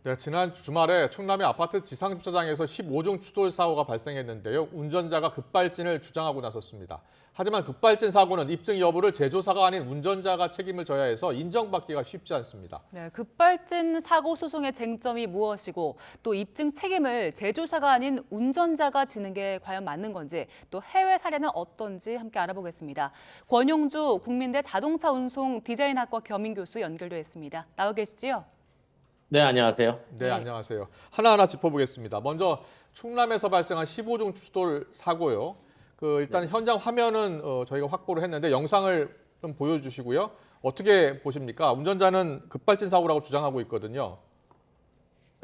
네, 지난 주말에 충남의 아파트 지상주차장에서 15중 추돌 사고가 발생했는데요. 운전자가 급발진을 주장하고 나섰습니다. 하지만 급발진 사고는 입증 여부를 제조사가 아닌 운전자가 책임을 져야 해서 인정받기가 쉽지 않습니다. 네, 급발진 사고 소송의 쟁점이 무엇이고 또 입증 책임을 제조사가 아닌 운전자가 지는 게 과연 맞는 건지 또 해외 사례는 어떤지 함께 알아보겠습니다. 권용주 국민대 자동차 운송 디자인학과 겸임 교수 연결돼 있습니다. 나와 계시지요? 네, 안녕하세요. 네, 네. 안녕하세요. 하나하나 짚어보겠습니다. 먼저 충남에서 발생한 15중 추돌 사고요. 일단 현장 화면은 저희가 확보를 했는데 영상을 좀 보여주시고요. 어떻게 보십니까? 운전자는 급발진 사고라고 주장하고 있거든요.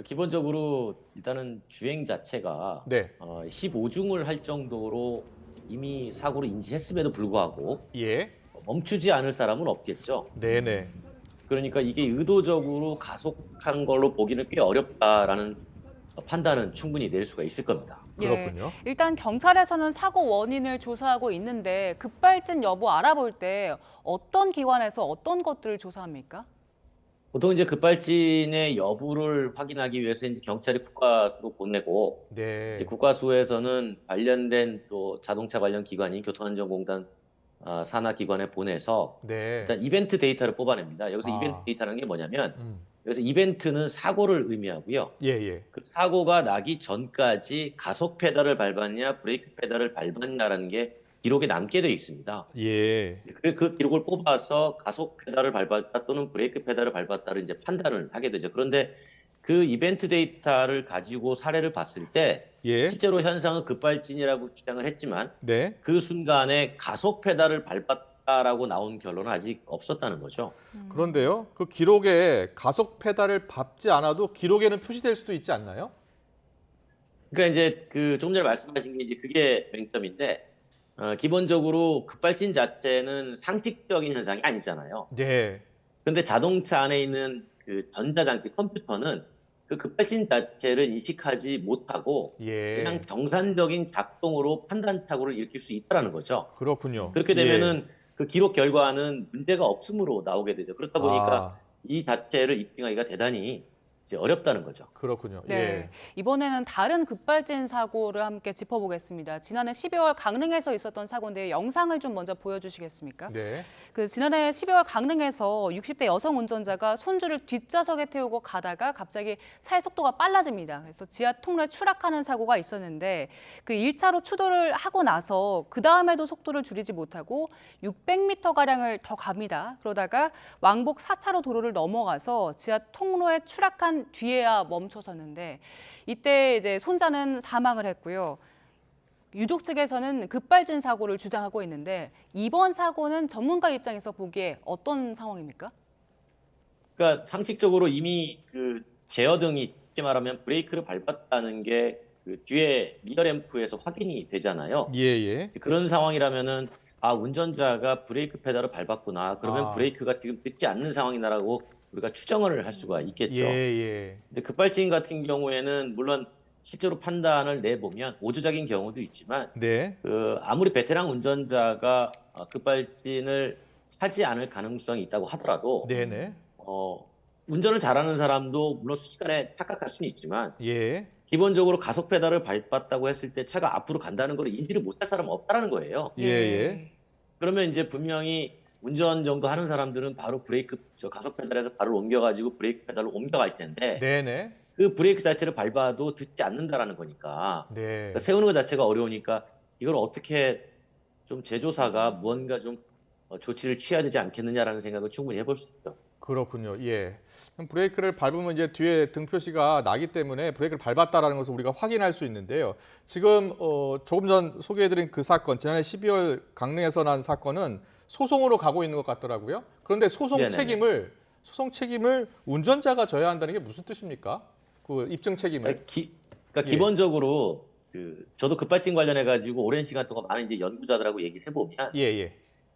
기본적으로 일단은 주행 자체가 네, 15중을 할 정도로 이미 사고를 인지했음에도 불구하고 예, 멈추지 않을 사람은 없겠죠. 네네. 그러니까 이게 의도적으로 가속한 걸로 보기는 꽤 어렵다라는 판단은 충분히 낼 수가 있을 겁니다. 예, 그렇군요. 일단 경찰에서는 사고 원인을 조사하고 있는데 급발진 여부 알아볼 때 어떤 기관에서 어떤 것들을 조사합니까? 보통 이제 급발진의 여부를 확인하기 위해서 이제 경찰이 국과수로 보내고 이제 네, 국과수에서는 관련된 또 자동차 관련 기관인 교통안전공단 산하 기관에 보내서 네. 일단 이벤트 데이터를 뽑아냅니다. 여기서 이벤트 아, 데이터라는 게 뭐냐면 음, 여기서 이벤트는 사고를 의미하고요. 예, 예. 그 사고가 나기 전까지 가속 페달을 밟았냐, 브레이크 페달을 밟았냐라는 게 기록에 남게 되어 있습니다. 예, 그 기록을 뽑아서 가속 페달을 밟았다 또는 브레이크 페달을 밟았다를 이제 판단을 하게 되죠. 그런데 그 이벤트 데이터를 가지고 사례를 봤을 때 예, 실제로 현상은 급발진이라고 주장을 했지만 네. 그 순간에 가속 페달을 밟았다라고 나온 결론은 아직 없었다는 거죠. 그런데요, 그 기록에 가속 페달을 밟지 않아도 기록에는 표시될 수도 있지 않나요? 그러니까 이제 그 좀 전에 말씀하신 게 이제 그게 맹점인데 기본적으로 급발진 자체는 상식적인 현상이 아니잖아요. 네, 근데 자동차 안에 있는 그 전자장치 컴퓨터는 그 급발진 자체를 인식하지 못하고 그냥 예, 정상적인 작동으로 판단착오를 일으킬 수 있다는 거죠. 그렇군요. 그렇게 예, 되면은 그 기록 결과는 문제가 없음으로 나오게 되죠. 그렇다 보니까 아, 이 자체를 입증하기가 대단히 이제 어렵다는 거죠. 그렇군요. 네, 예, 이번에는 다른 급발진 사고를 함께 짚어보겠습니다. 지난해 12월 강릉에서 있었던 사고인데 영상을 좀 먼저 보여주시겠습니까? 네, 지난해 12월 강릉에서 60대 여성 운전자가 손주를 뒷좌석에 태우고 가다가 갑자기 차의 속도가 빨라집니다. 그래서 지하 통로에 추락하는 사고가 있었는데 그 1차로 추돌을 하고 나서 그 다음에도 속도를 줄이지 못하고 600m가량을 더 갑니다. 그러다가 왕복 4차로 도로를 넘어가서 지하 통로에 추락한 뒤에야 멈춰섰는데 이때 이제 손자는 사망을 했고요. 유족 측에서는 급발진 사고를 주장하고 있는데 이번 사고는 전문가 입장에서 보기에 어떤 상황입니까? 그러니까 상식적으로 이미 그 제어등이 쉽게 말하면 브레이크를 밟았다는 게 그 뒤에 리어 램프에서 확인이 되잖아요. 예, 예, 그런 상황이라면은 운전자가 브레이크 페달을 밟았구나. 그러면 아, 브레이크가 지금 듣지 않는 상황이다라고 우리가 추정을 할 수가 예, 있겠죠. 예, 근데 급발진 같은 경우에는 물론 실제로 판단을 내보면 오조적인 경우도 있지만 네, 그 아무리 베테랑 운전자가 급발진을 하지 않을 가능성이 있다고 하더라도 네, 네, 어, 운전을 잘하는 사람도 물론 순식간에 착각할 수는 있지만 예, 기본적으로 가속 페달을 밟았다고 했을 때 차가 앞으로 간다는 걸 인지를 못할 사람은 없다라는 거예요. 예, 예, 네. 그러면 이제 분명히 운전 정도 하는 사람들은 바로 브레이크 저 가속 페달에서 발을 옮겨가지고 브레이크 페달로 옮겨갈 텐데 네, 네, 그 브레이크 자체를 밟아도 듣지 않는다라는 거니까 그러니까 네. 세우는 것 자체가 어려우니까 이걸 어떻게 좀 제조사가 무언가 좀 조치를 취해야 되지 않겠느냐라는 생각을 충분히 해볼 수 있죠. 그렇군요. 예. 그럼 브레이크를 밟으면 이제 뒤에 등 표시가 나기 때문에 브레이크를 밟았다라는 것을 우리가 확인할 수 있는데요. 지금 조금 전 소개해드린 그 사건, 지난해 12월 강릉에서 난 사건은 소송으로 가고 있는 것 같더라고요. 그런데 네네네. 소송 책임을 운전자가 져야 한다는 게 무슨 뜻입니까? 그 입증 책임을. 그러니까, 그러니까 예. 기본적으로 저도 급발진 관련해 가지고 오랜 시간 동안 많은 이제 연구자들하고 얘기를 해보면 예, 예.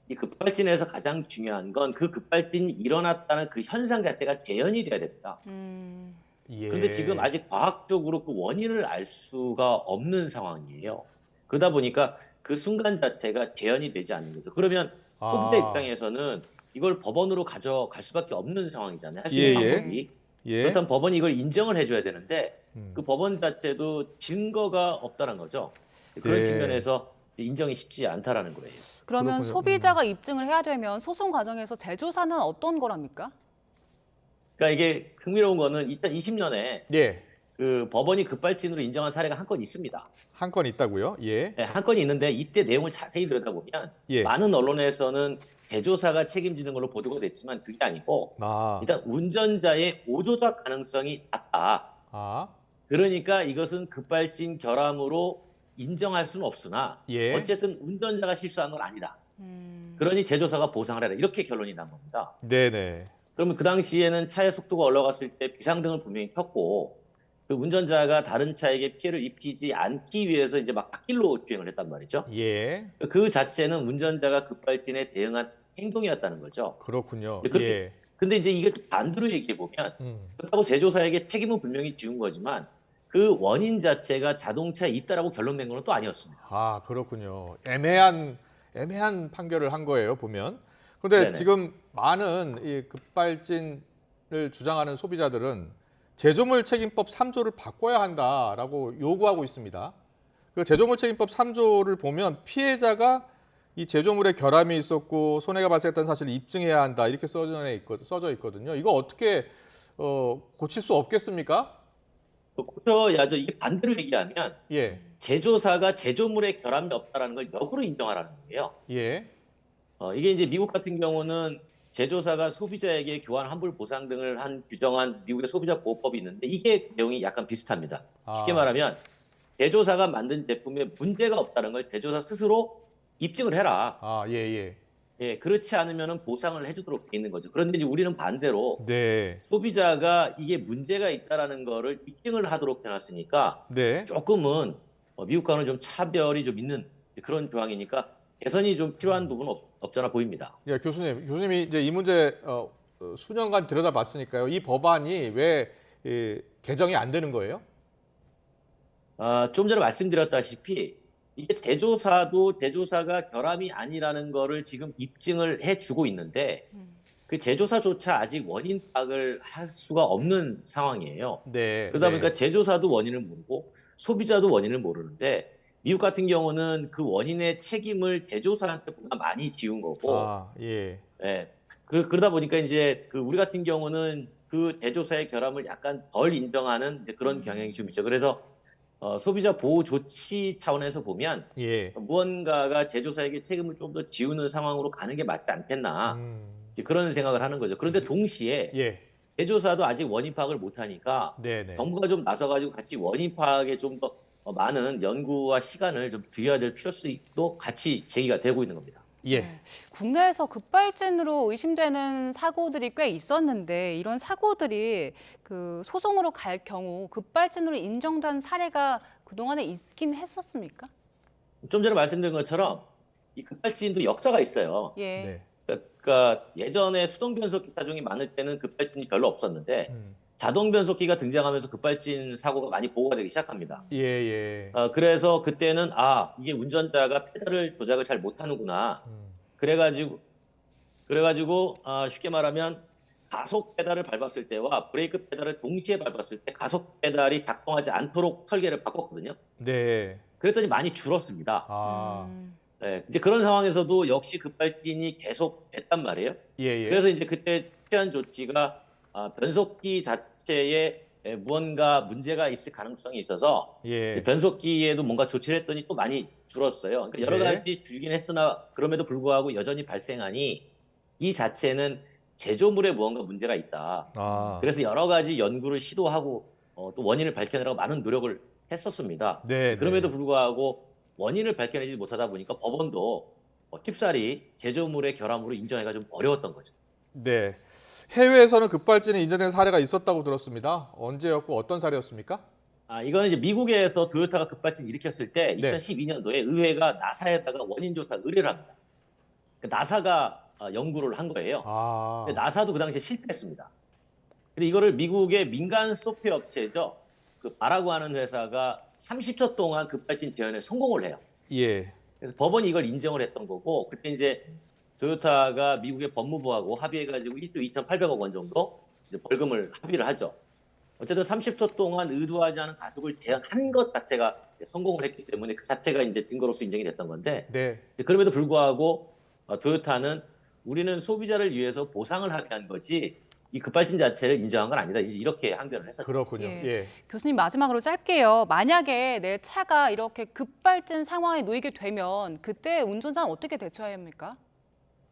이 급발진에서 가장 중요한 건 그 급발진이 일어났다는 그 현상 자체가 재현이 돼야 됩니다. 음, 근데 지금 예. 아직 과학적으로 그 원인을 알 수가 없는 상황이에요. 그러다 보니까 그 순간 자체가 재현이 되지 않는 거죠. 그러면 소비자 아. 입장에서는 이걸 법원으로 가져갈 수밖에 없는 상황이잖아요. 할 수 예, 있는 예. 네. 방법이. 예. 그렇다면 법원이 이걸 인정을 해줘야 되는데 음. 그 법원 자체도 증거가 없다는 거죠. 그런 네. 측면에서 인정이 쉽지 않다라는 거예요. 그러면 그렇군요. 소비자가 입증을 해야 되면 소송 과정에서 제조사는 어떤 거랍니까? 그러니까 이게 흥미로운 거는 2020년에 예. 그 법원이 급발진으로 인정한 사례가 한 건 있습니다. 한 건 있다고요? 예. 네, 한 건이 있는데 이때 내용을 자세히 들여다보면 예. 많은 언론에서는 제조사가 책임지는 걸로 보도가 됐지만 그게 아니고 아. 일단 운전자의 오조작 가능성이 낮다. 아. 그러니까 이것은 급발진 결함으로 인정할 수는 없으나 예. 어쨌든 운전자가 실수한 건 아니다. 음. 그러니 제조사가 보상을 해라. 이렇게 결론이 난 겁니다. 네네. 그러면 그 당시에는 차의 속도가 올라갔을 때 비상등을 분명히 켰고 그 운전자가 다른 차에게 피해를 입히지 않기 위해서 이제 막 갓길로 주행을 했단 말이죠. 예. 그 자체는 운전자가 급발진에 대응한 행동이었다는 거죠. 그렇군요. 그렇게- 예. 근데 이제 이게 또 반대로 얘기해 보면 음. 그렇다고 제조사에게 책임은 분명히 지운 거지만 그 원인 자체가 자동차에 있다라고 결론낸 건 또 아니었습니다. 아, 그렇군요. 애매한 판결을 한 거예요, 보면. 그런데 네네. 지금 많은 이 급발진을 주장하는 소비자들은 제조물 책임법 3조를 바꿔야 한다라고 요구하고 있습니다. 그 제조물 책임법 3조를 보면 피해자가 이 제조물에 결함이 있었고 손해가 발생했다는 사실을 입증해야 한다 이렇게 써져 있거든요. 이거 어떻게 고칠 수 없겠습니까? 고쳐야죠. 이게 반대로 얘기하면 예, 제조사가 제조물에 결함이 없다라는 걸 역으로 인정하라는 거예요. 예, 이게 이제 미국 같은 경우는 제조사가 소비자에게 교환 환불 보상 등을 규정한 미국의 소비자 보호법이 있는데 이게 내용이 약간 비슷합니다. 쉽게 아. 말하면 제조사가 만든 제품에 문제가 없다는 걸 제조사 스스로 입증을 해라. 아, 예, 예. 예, 그렇지 않으면 보상을 해주도록 돼 있는 거죠. 그런데 이제 우리는 반대로 네, 소비자가 이게 문제가 있다라는 거를 입증을 하도록 해놨으니까 네. 조금은 미국과는 좀 차별이 좀 있는 그런 조항이니까 개선이 좀 필요한 부분은 없잖아 보입니다. 예, 교수님이 이제 이 문제 수년간 들여다봤으니까요. 이 법안이 왜 개정이 안 되는 거예요? 좀 전에 말씀드렸다시피 이게 제조사가 결함이 아니라는 거를 지금 입증을 해주고 있는데 그 제조사조차 아직 원인 파악을 할 수가 없는 상황이에요. 네. 그러다 네. 보니까 제조사도 원인을 모르고 소비자도 원인을 모르는데 미국 같은 경우는 그 원인의 책임을 제조사한테 보다 많이 지운 거고, 아, 예. 예. 그러다 보니까 이제 그 우리 같은 경우는 그 제조사의 결함을 약간 덜 인정하는 이제 그런 경향이 좀 있죠. 그래서 소비자 보호 조치 차원에서 보면 예. 무언가가 제조사에게 책임을 좀 더 지우는 상황으로 가는 게 맞지 않겠나 이제 그런 생각을 하는 거죠. 그런데 동시에 예. 제조사도 아직 원인 파악을 못하니까 네, 네. 정부가 좀 나서가지고 같이 원인 파악에 좀 더 많은 연구와 시간을 좀 들여야 될 필요성도 같이 제기가 되고 있는 겁니다. 예. 네. 국내에서 급발진으로 의심되는 사고들이 꽤 있었는데 이런 사고들이 그 소송으로 갈 경우 급발진으로 인정된 사례가 그동안에 있긴 했었습니까? 좀 전에 말씀드린 것처럼 이 급발진도 역사가 있어요. 예. 네. 그러니까 예전에 수동 변속기 차종이 많을 때는 급발진이 별로 없었는데 음. 자동 변속기가 등장하면서 급발진 사고가 많이 보고가 되기 시작합니다. 예, 예. 그래서 그때는 이게 운전자가 페달을 조작을 잘 못하는구나. 음. 그래가지고 쉽게 말하면 가속 페달을 밟았을 때와 브레이크 페달을 동시에 밟았을 때 가속 페달이 작동하지 않도록 설계를 바꿨거든요. 네. 그랬더니 많이 줄었습니다. 아. 음. 네, 이제 그런 상황에서도 역시 급발진이 계속 됐단 말이에요. 예, 예. 그래서 이제 그때 취한 조치가 변속기 자체에 무언가 문제가 있을 가능성이 있어서 예. 이제 변속기에도 뭔가 조치를 했더니 또 많이 줄었어요. 그러니까 여러 네. 가지 줄긴 했으나 그럼에도 불구하고 여전히 발생하니 이 자체는 제조물에 무언가 문제가 있다. 아. 그래서 여러 가지 연구를 시도하고 또 원인을 밝혀내라고 많은 노력을 했었습니다. 네. 그럼에도 네. 불구하고 원인을 밝혀내지 못하다 보니까 법원도 쉽사리 제조물의 결함으로 인정하기가 좀 어려웠던 거죠. 네. 해외에서는 급발진이 인정된 사례가 있었다고 들었습니다. 언제였고 어떤 사례였습니까? 이거는 이제 미국에서 토요타가 급발진 일으켰을 때 네. 2012년도에 의회가 나사에다가 원인 조사 의뢰를 합니다. 나사가 연구를 한 거예요. 아. 근데 나사도 그 당시에 실패했습니다. 근데 이거를 미국의 민간 소프트웨어 업체죠. 그 바라고 하는 회사가 30초 동안 급발진 재현에 성공을 해요. 예. 그래서 법원이 이걸 인정을 했던 거고 그때 이제 토요타가 미국의 법무부하고 합의해가지고 1조 2,800억 원 정도 이제 벌금을 합의를 하죠. 어쨌든 30초 동안 의도하지 않은 가속을 제한한 것 자체가 성공을 했기 때문에 그 자체가 이제 증거로서 인정이 됐던 건데 네. 그럼에도 불구하고 토요타는 우리는 소비자를 위해서 보상을 하게 한 거지 이 급발진 자체를 인정한 건 아니다. 이렇게 항변을 했었죠. 그렇군요. 예. 예. 교수님 마지막으로 짧게요. 만약에 내 차가 이렇게 급발진 상황에 놓이게 되면 그때 운전자는 어떻게 대처해야 합니까?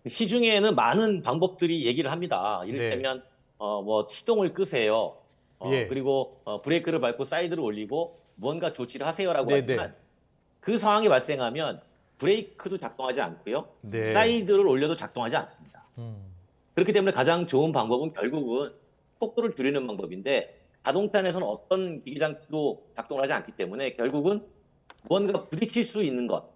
시중에는 많은 방법들이 얘기를 합니다. 이를테면 뭐 시동을 끄세요. 예. 그리고 브레이크를 밟고 사이드를 올리고 무언가 조치를 하세요라고 네, 하지만 그 상황이 발생하면 브레이크도 작동하지 않고요. 네. 사이드를 올려도 작동하지 않습니다. 음. 그렇기 때문에 가장 좋은 방법은 결국은 속도를 줄이는 방법인데 자동차 안에서는 어떤 기기장치도 작동을 하지 않기 때문에 결국은 무언가 부딪힐 수 있는 것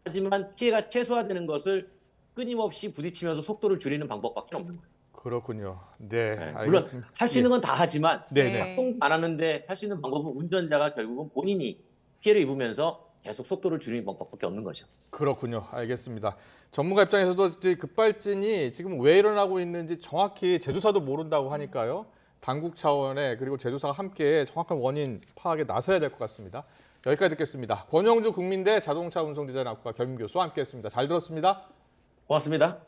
하지만 피해가 최소화되는 것을 끊임없이 부딪히면서 속도를 줄이는 방법밖에 없는 거예요. 그렇군요. 네, 네, 물론 알겠습니다. 할 수 있는 건 다 하지만 네, 네. 네. 작동 안 하는데 할 수 있는 방법은 운전자가 결국은 본인이 피해를 입으면서 계속 속도를 줄이는 방법밖에 없는 거죠. 그렇군요. 알겠습니다. 전문가 입장에서도 이제 급발진이 지금 왜 일어나고 있는지 정확히 제조사도 모른다고 하니까요. 당국 차원에 그리고 제조사가 함께 정확한 원인 파악에 나서야 될 것 같습니다. 여기까지 듣겠습니다. 권영주 국민대 자동차 운송 디자인 학과 겸임 교수와 함께했습니다. 잘 들었습니다. 고맙습니다.